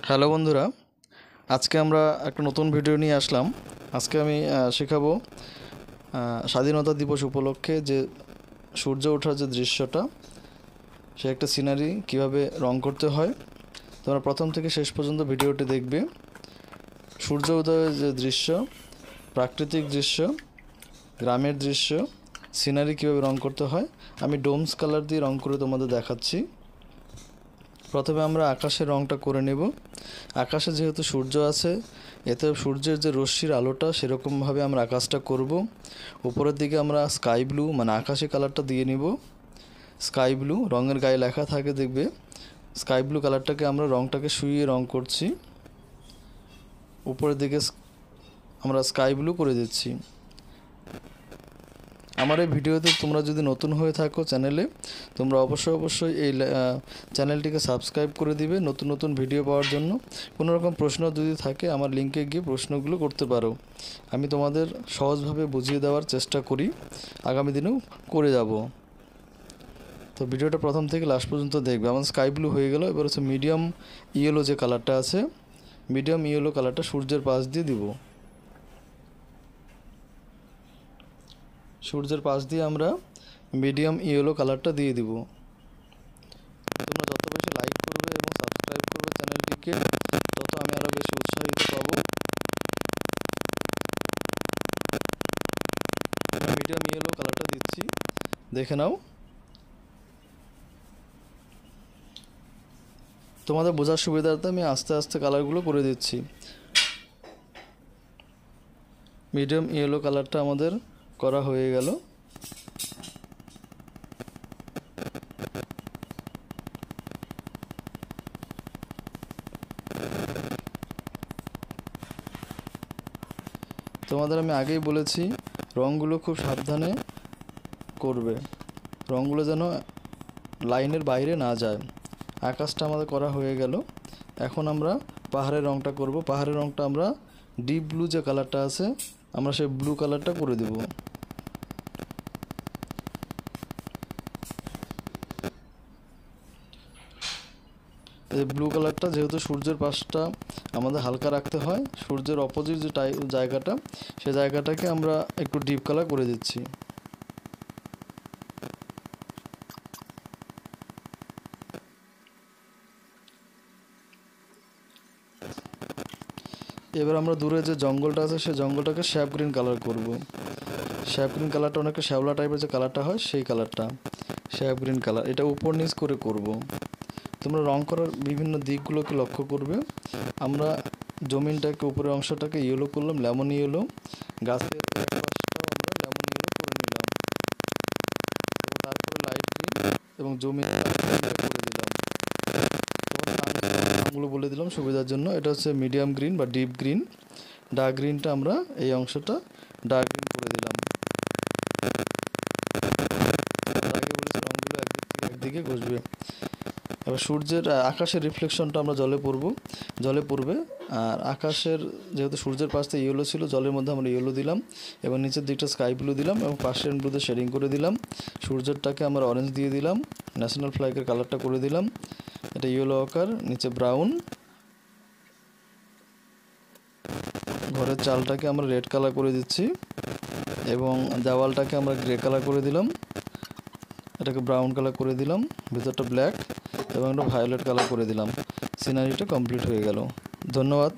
Hello বন্ধুরা, আজকে আমরা একটা নতুন ভিডিও নিয়ে আসলাম। আজকে আমি শেখাবো স্বাধীনতা দিবস উপলক্ষে যে সূর্য ওঠার যে দৃশ্যটা, সে একটা সিনারি কিভাবে রং করতে হয়। তোমরা প্রথম থেকে শেষ পর্যন্ত ভিডিওটি দেখবে। সূর্য উদয়ের যে দৃশ্য, প্রাকৃতিক দৃশ্য, গ্রামের দৃশ্য, সিনারি কীভাবে রং করতে হয় আমি ডোমস কালার দিয়ে রং করে তোমাদের দেখাচ্ছি। প্রথমে আমরা আকাশের রংটা করে নেব। আকাশে যেহেতু সূর্য আছে, এতে সূর্যের যে রশ্মির আলোটা সেরকমভাবে আমরা আকাশটা করব। উপরের দিকে আমরা স্কাই ব্লু মানে আকাশি কালারটা দিয়ে নিব। স্কাই ব্লু রঙের গায়ে লেখা থাকে, দেখবে স্কাই ব্লু কালারটাকে আমরা রংটাকে শুইয়ে রং করছি। উপরের দিকে আমরা স্কাই ব্লু করে দিচ্ছি। আমার এই ভিডিওতে তোমরা যদি নতুন হয়ে থাকো চ্যানেলে, তোমরা অবশ্যই এই চ্যানেলটিকে সাবস্ক্রাইব করে দিবে নতুন নতুন ভিডিও পাওয়ার জন্য। কোনো রকম প্রশ্ন যদি থাকে আমার লিঙ্কে গিয়ে প্রশ্নগুলো করতে পারো, আমি তোমাদের সহজভাবে বুঝিয়ে দেওয়ার চেষ্টা করি, আগামী দিনেও করে যাব। তো ভিডিওটা প্রথম থেকে লাস্ট পর্যন্ত দেখবে। আমার স্কাই ব্লু হয়ে গেল। এবার হচ্ছে মিডিয়াম ইয়েলো যে কালারটা আছে, মিডিয়াম ইয়েলো কালারটা সূর্যের পাশ দিয়ে দিব। সূর্যের পাশ দিয়ে আমরা মিডিয়াম ইয়েলো কালারটা দিয়ে দিব। তোমরা যত বেশি লাইক করবে এবং সাবস্ক্রাইব করবে চ্যানেলটিকে, তত আমি আরও বেশি উৎসাহিত পাবো। আমি মিডিয়াম ইয়েলো কালারটা দিচ্ছি, দেখে নাও। তোমাদের বোঝার সুবিধার্থে আমি আস্তে আস্তে কালারগুলো করে দিচ্ছি। মিডিয়াম ইয়েলো কালারটা আমাদের করা হয়ে গেল। তোমাদের আমি আগেই বলেছি রঙগুলো খুব সাবধানে করবে, রঙগুলো যেন লাইনের বাইরে না যায়। আকাশটা আমাদের করা হয়ে গেল। এখন আমরা পাহাড়ের রঙটা করব। পাহাড়ের রঙটা আমরা ডিপ ব্লু যে কালারটা আছে, আমরা সেই ব্লু কালারটা করে দেব। এই ব্লু কালারটা যেহেতু সূর্যের পাশটা আমাদের হালকা রাখতে হয়, সূর্যের অপোজিট যে জায়গাটা, সেই জায়গাটাকে আমরা একটু ডিপ কালার করে দিচ্ছি। এবার আমরা দূরে যে জঙ্গলটা আছে সেই জঙ্গলটাকে শ্যাপ গ্রিন কালার করব। শ্যাপ গ্রিন কালারটা অনেকটা শ্যাওলা টাইপের যে কালারটা হয়, সেই কালারটা শ্যাপ গ্রিন কালার। এটা উপর নিচ করে করব। তোমরা রং করার বিভিন্ন দিকগুলোকে লক্ষ্য করবে। আমরা জমিনটাকে, উপরের অংশটাকে ইয়েলো করলাম, লেমন ইয়েলো। গাছের এক পাশটাও আমরা লেমন ইয়েলো করে নিলাম, এবং তারপরে লাইট গ্রিন এবং জমিন করে দিলাম। নামগুলো বলে দিলাম সুবিধার জন্য। এটা হচ্ছে মিডিয়াম গ্রিন বা ডিপ গ্রিন। ডার্ক গ্রিনটা আমরা এই অংশটা ডার্ক গ্রিন করে দিলাম। আগে বলেছি রঙগুলো একদিকে ঘষবে। এবার সূর্যের আকাশের রিফ্লেকশনটা আমরা জলে পড়বে। আর আকাশের যেহেতু সূর্যের পাশ থেকে ইয়েলো ছিল, জলের মধ্যে আমরা ইয়েলো দিলাম এবং নিচের দিকটা স্কাই ব্লু দিলাম এবং পাশের ব্লুতে শেডিং করে দিলাম। সূর্যেরটাকে আমরা অরেঞ্জ দিয়ে দিলাম, ন্যাশনাল ফ্ল্যাগের কালারটা করে দিলাম। এটা ইয়েলো আকার, নিচে ব্রাউন। ঘরের চালটাকে আমরা রেড কালার করে দিচ্ছি এবং দেওয়ালটাকে আমরা গ্রে কালার করে দিলাম। এটাকে ব্রাউন কালার করে দিলাম, ভিতরটা ব্ল্যাক এবং একটা ভায়োলেট কালার করে দিলাম। সিনারিটা কমপ্লিট হয়ে গেল। ধন্যবাদ।